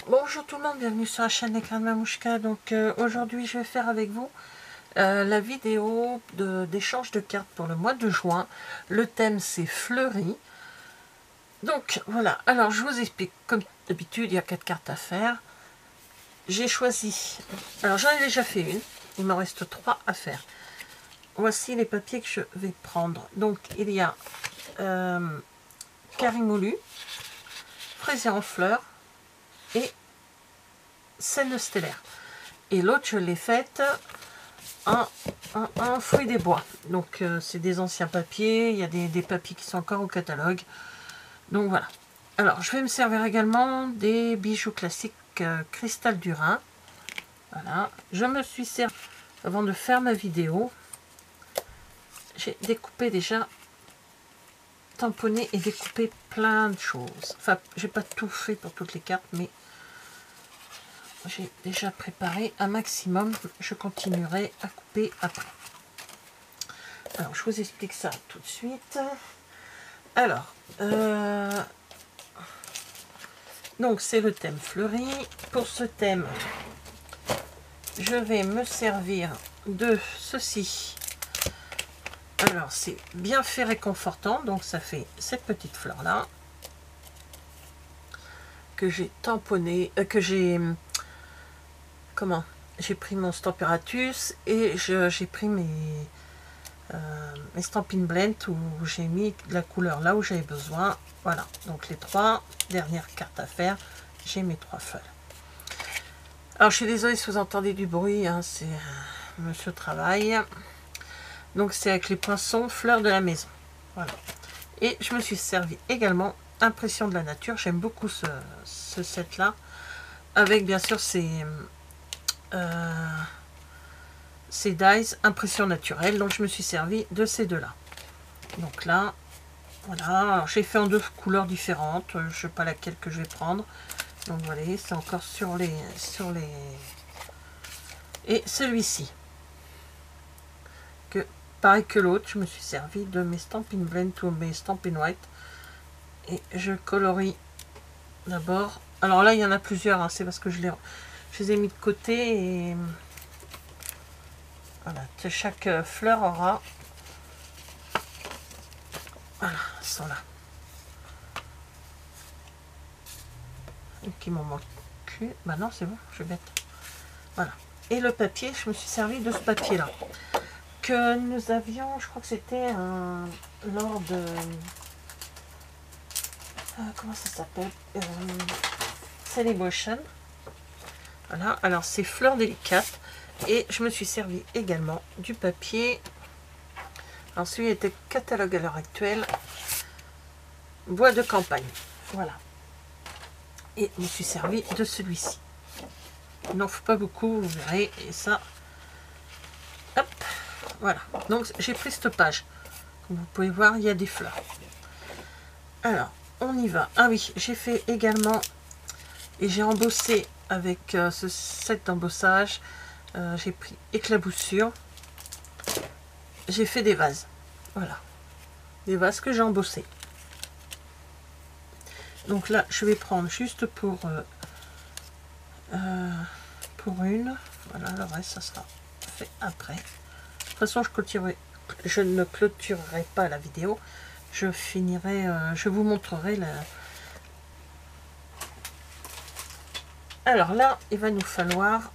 Bonjour tout le monde, bienvenue sur la chaîne L'écran de Mamouchka. Donc aujourd'hui je vais faire avec vous la vidéo d'échange de cartes pour le mois de juin. Le thème c'est fleuri. Donc voilà, alors je vous explique. Comme d'habitude il y a 4 cartes à faire. J'ai choisi, alors j'en ai déjà fait une, il m'en reste 3 à faire. Voici les papiers que je vais prendre. Donc il y a Carimolu, Fraisier en fleurs et Scène stellaire. Et l'autre je l'ai faite en fruits des bois. Donc c'est des anciens papiers, il y a des papiers qui sont encore au catalogue. Donc voilà. Alors je vais me servir également des bijoux classiques Cristal du Rhin. Voilà. Je me suis servi, avant de faire ma vidéo, j'ai découpé déjà, tamponné et découpé plein de choses. Enfin, j'ai pas tout fait pour toutes les cartes, mais j'ai déjà préparé un maximum. Je continuerai à couper après. Alors, je vous explique ça tout de suite. Alors, donc c'est le thème fleuri. Pour ce thème, je vais me servir de ceci. Alors, c'est bien fait réconfortant. Donc, ça fait cette petite fleur-là que j'ai tamponné, que j'ai... Comment? J'ai pris mon Stamparatus et j'ai pris mes Stampin' Blend où j'ai mis la couleur là où j'avais besoin. Voilà, donc les 3 dernières cartes à faire, j'ai mes 3 feuilles. Alors je suis désolée si vous entendez du bruit, hein, c'est monsieur travail. Donc c'est avec les poinçons fleurs de la maison. Voilà. Et je me suis servi également impression de la nature. J'aime beaucoup ce set là, avec bien sûr ces dies impression naturelle. Donc je me suis servi de ces deux là. Donc là voilà, j'ai fait en 2 couleurs différentes, je ne sais pas laquelle que je vais prendre. Donc voilà, c'est encore sur les et celui-ci que pareil que l'autre, je me suis servi de mes Stampin' Blend ou mes Stampin' White et je colorie d'abord. Alors là il y en a plusieurs, hein, c'est parce que je les ai mis de côté et voilà, chaque fleur aura, voilà, elles sont là. Qui m'en manque. Bah non, c'est bon, je suis bête. Voilà. Et le papier, je me suis servi de ce papier là que nous avions, je crois que c'était lors de comment ça s'appelle, Celebration. Voilà, alors c'est fleurs délicates et je me suis servi également du papier. Alors celui était catalogue à l'heure actuelle, bois de campagne. Voilà. Et je me suis servi de celui-ci. Il n'en faut pas beaucoup, vous verrez. Et ça, hop, voilà. Donc j'ai pris cette page. Comme vous pouvez voir, il y a des fleurs. Alors, on y va. Ah oui, j'ai fait également, et j'ai embossé avec ce set d'embossage. J'ai pris éclaboussure. J'ai fait des vases. Voilà. Des vases que j'ai embossés. Donc là, je vais prendre juste pour une. Voilà, le reste, ça sera fait après. De toute façon, je ne clôturerai pas la vidéo. Je finirai, je vous montrerai la... Alors là, il va nous falloir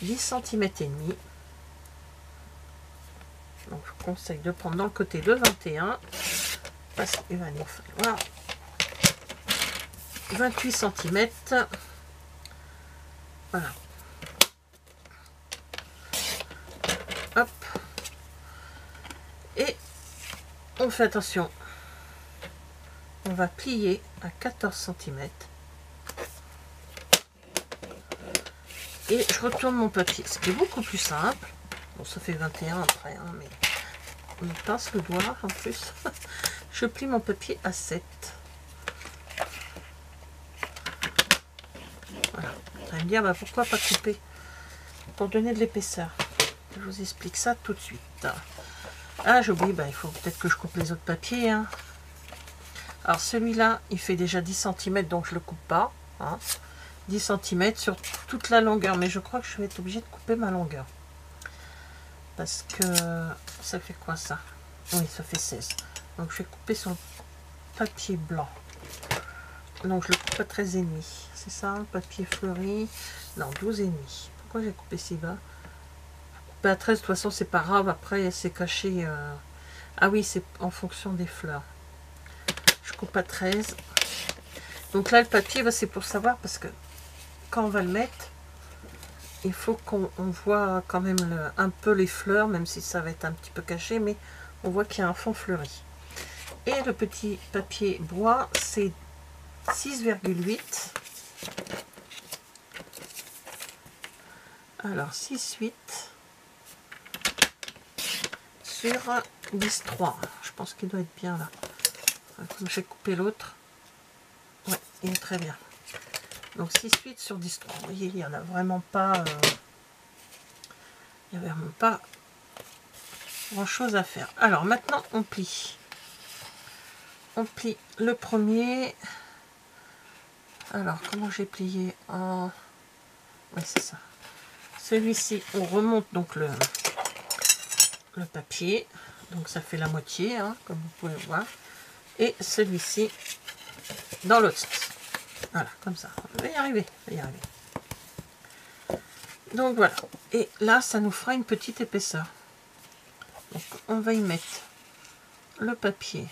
10 cm et demi. Donc, je vous conseille de prendre dans le côté de 21 parce qu'il va nous falloir 28 cm. Voilà. Hop. Et on fait attention. On va plier à 14 cm. Et je retourne mon papier, ce qui est beaucoup plus simple. Bon, ça fait 21 après, hein, mais on me pince le doigt en plus. Je plie mon papier à 7. Voilà. Vous allez me dire, bah, pourquoi pas couper? Pour donner de l'épaisseur. Je vous explique ça tout de suite. Ah, j'oublie, bah, il faut peut-être que je coupe les autres papiers. Hein. Alors celui-là, il fait déjà 10 cm, donc je ne le coupe pas. Hein. 10 cm sur toute la longueur. Mais je crois que je vais être obligée de couper ma longueur. Parce que ça fait quoi ça? Oui, ça fait 16. Donc je vais couper sur le papier blanc. Donc je le coupe à 13,5. C'est ça, le papier fleuri? Non, 12,5. Pourquoi j'ai coupé si bas? Couper à 13, de toute façon, c'est pas grave. Après, c'est caché. Ah oui, c'est en fonction des fleurs. Je coupe à 13. Donc là, le papier, c'est pour savoir, parce que quand on va le mettre, il faut qu'on voit quand même un peu les fleurs, même si ça va être un petit peu caché, mais on voit qu'il y a un fond fleuri. Et le petit papier bois, c'est 6,8. Alors 6,8 sur 10,3. Je pense qu'il doit être bien là. Comme j'ai coupé l'autre. Ouais, il est très bien. Donc 6,8 sur 10,3. Vous voyez, il n'y en a vraiment pas. Il n'y a vraiment pas grand chose à faire. Alors maintenant on plie. On plie le premier. Alors comment j'ai plié en. Oui, c'est ça. Celui-ci, on remonte donc le papier. Donc ça fait la moitié, hein, comme vous pouvez voir. Et celui-ci dans l'autre sens. Voilà, comme ça. On va y arriver. On va y arriver. Donc voilà. Et là, ça nous fera une petite épaisseur. Donc on va y mettre le papier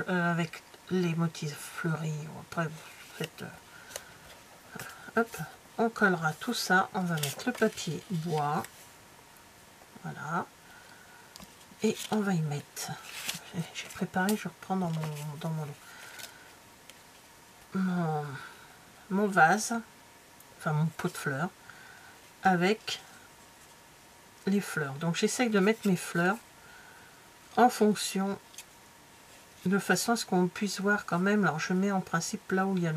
avec les motifs fleuris. Après, vous faites... hop, on collera tout ça. On va mettre le papier bois. Voilà. Et on va y mettre... J'ai préparé, je reprends dans mon vase, enfin mon pot de fleurs, avec les fleurs. Donc j'essaye de mettre mes fleurs en fonction, de façon à ce qu'on puisse voir quand même. Alors je mets en principe là où il y a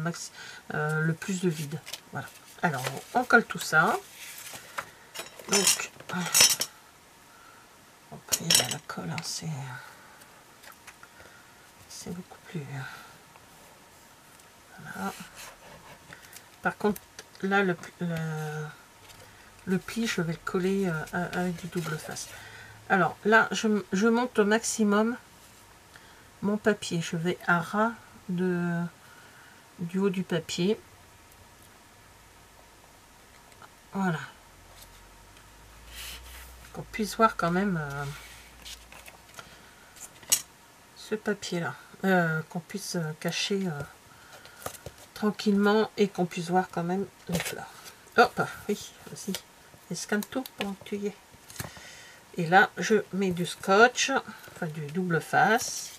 le plus de vide. Voilà. Alors on colle tout ça. Donc après la colle, hein, c'est beaucoup plus... Voilà. Par contre là le pli, je vais le coller avec du double face. Alors là, je monte au maximum mon papier. Je vais à ras du haut du papier. Voilà. Qu'on puisse voir quand même ce papier-là. Qu'on puisse cacher tranquillement et qu'on puisse voir quand même les fleurs. Hop, oui, vas-y. Scanne tout pendant que tu y es. Et là, je mets du scotch, enfin du double face.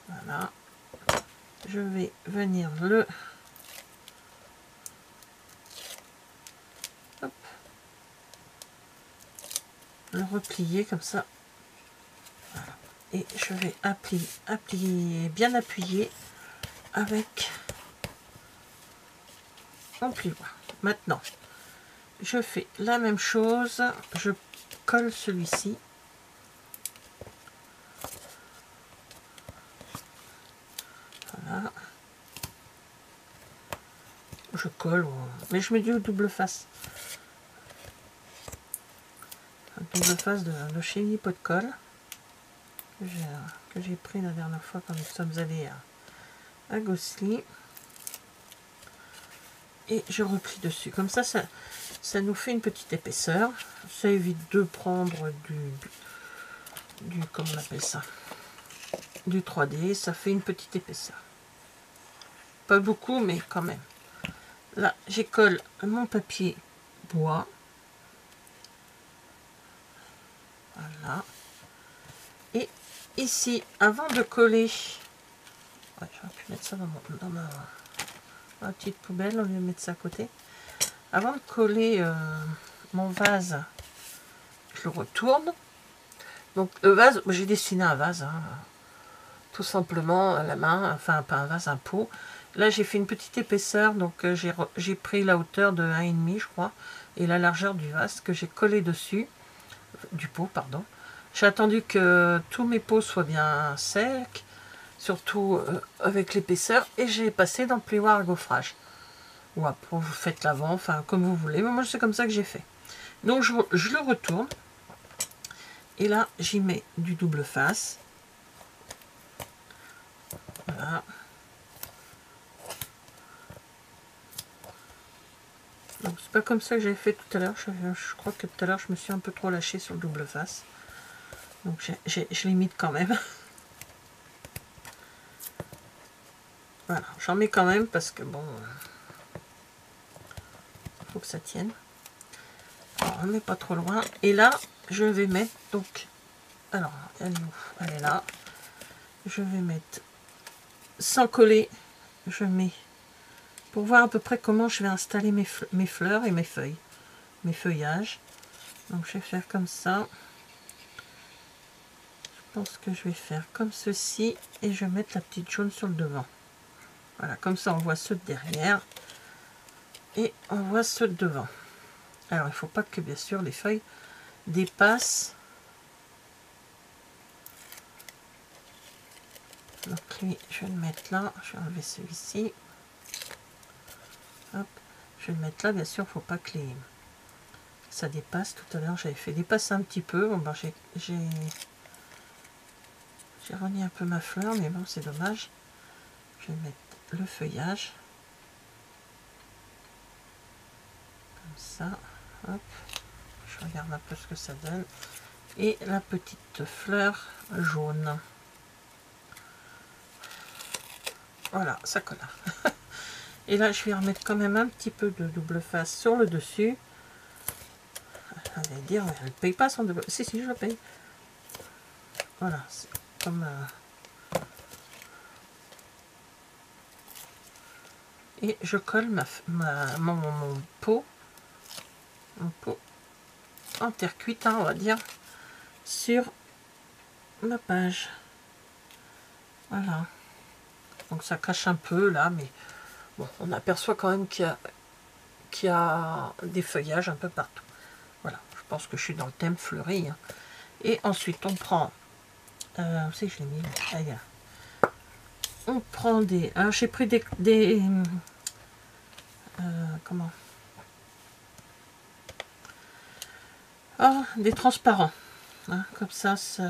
Voilà. Je vais venir le... Hop, le replier comme ça. Voilà. Et je vais appuyer, bien appuyer avec mon plioir. Maintenant, je fais la même chose. Je colle celui-ci. Voilà. Je colle, mais je mets du double face. Un double face de chez Pot de Colle que j'ai pris la dernière fois quand nous sommes allés à Gosselies. Et je replie dessus. Comme ça, ça nous fait une petite épaisseur. Ça évite de prendre du comment on appelle ça, du 3D. Ça fait une petite épaisseur. Pas beaucoup, mais quand même. Là, j'écolle mon papier bois. Voilà. Et ici, avant de coller... Ouais, j'aurais pu mettre ça dans ma petite poubelle, au lieu de mettre ça à côté. Avant de coller mon vase, je le retourne. Donc le vase, j'ai dessiné un vase, hein, tout simplement à la main, enfin pas un vase, un pot. Là j'ai fait une petite épaisseur, donc j'ai pris la hauteur de 1,5 je crois, et la largeur du vase que j'ai collé dessus, du pot pardon. J'ai attendu que tous mes pots soient bien secs, surtout avec l'épaisseur, et j'ai passé dans le plioir à gaufrage. ou après vous faites l'avant, enfin comme vous voulez, mais moi c'est comme ça que j'ai fait. Donc je le retourne, et là j'y mets du double face, voilà. Donc c'est pas comme ça que j'avais fait tout à l'heure, je crois que tout à l'heure je me suis un peu trop lâchée sur le double face, donc je l'imite quand même. Voilà, j'en mets quand même parce que bon, faut que ça tienne. Alors, on n'est pas trop loin. Et là, je vais mettre donc, alors, elle est où? Elle est là. Je vais mettre sans coller. Je mets pour voir à peu près comment je vais installer mes fleurs et mes feuilles, mes feuillages. Donc, je vais faire comme ça. Je pense que je vais faire comme ceci et je vais mettre la petite jaune sur le devant. Voilà, comme ça on voit ceux de derrière et on voit ceux de devant. Alors il ne faut pas que bien sûr les feuilles dépassent. Donc lui je vais le mettre là, je vais enlever celui-ci. Hop, je vais le mettre là, bien sûr il ne faut pas que ça dépasse. Tout à l'heure j'avais fait dépasser un petit peu. Bon, ben, j'ai renié un peu ma fleur, mais bon c'est dommage. Je vais mettre le feuillage. Comme ça. Hop. Je regarde un peu ce que ça donne. Et la petite fleur jaune. Voilà, ça colle. Et là, je vais remettre quand même un petit peu de double face sur le dessus. Allez dire, elle ne paye pas son double. Si, si, je le paye. Voilà, c'est comme... Et je colle mon pot en terre cuite, hein, on va dire, sur ma page. Voilà. Donc ça cache un peu là, mais bon, on aperçoit quand même qu'il y a des feuillages un peu partout. Voilà, je pense que je suis dans le thème fleuri. Hein. Et ensuite, on prend... où c'est que je l'ai mis? Ailleurs. On prend des... Alors, j'ai pris des comment? Ah, des transparents. Hein, comme ça, c'est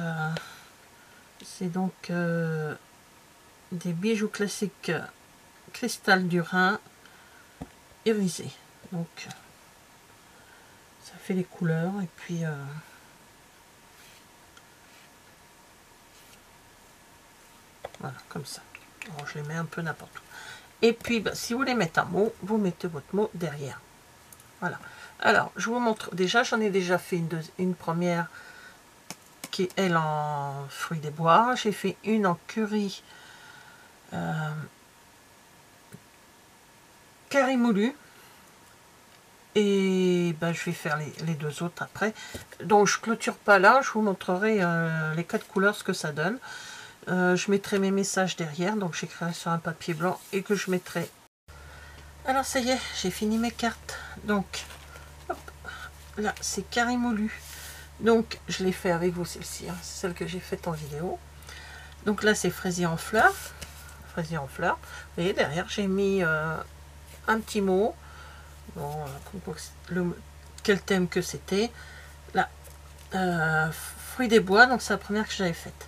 donc des bijoux classiques cristal du Rhin irisé. Donc, ça fait les couleurs et puis... voilà, comme ça. Alors, je les mets un peu n'importe où. Et puis, bah, si vous voulez mettre un mot, vous mettez votre mot derrière. Voilà. Alors, je vous montre. Déjà, j'en ai déjà fait une première qui est, elle, en fruits des bois. J'ai fait une en curry carré moulu. Et bah, je vais faire les deux autres après. Donc, je clôture pas là. Je vous montrerai les 4 couleurs, ce que ça donne. Je mettrai mes messages derrière, donc j'écrirai sur un papier blanc et que je mettrai. Alors ça y est, j'ai fini mes cartes. Donc, hop, là c'est carré moulu. Donc je l'ai fait avec vous celle-ci, hein, c'est celle que j'ai faite en vidéo. Donc là c'est fraisier en fleurs. Fraisier en fleurs. Vous voyez derrière j'ai mis un petit mot. Bon, quel thème que c'était. Là, fruits des bois, donc c'est la première que j'avais faite.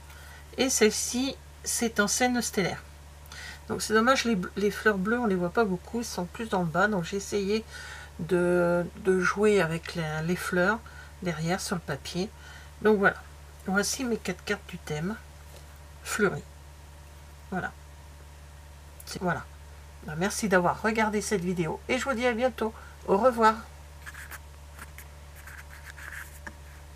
Et celle-ci, c'est en scène stellaire. Donc c'est dommage, les fleurs bleues, on les voit pas beaucoup, elles sont plus dans le bas. Donc j'ai essayé de jouer avec les fleurs derrière sur le papier. Donc voilà, voici mes 4 cartes du thème fleuries. Voilà. Voilà. Ben, merci d'avoir regardé cette vidéo et je vous dis à bientôt. Au revoir.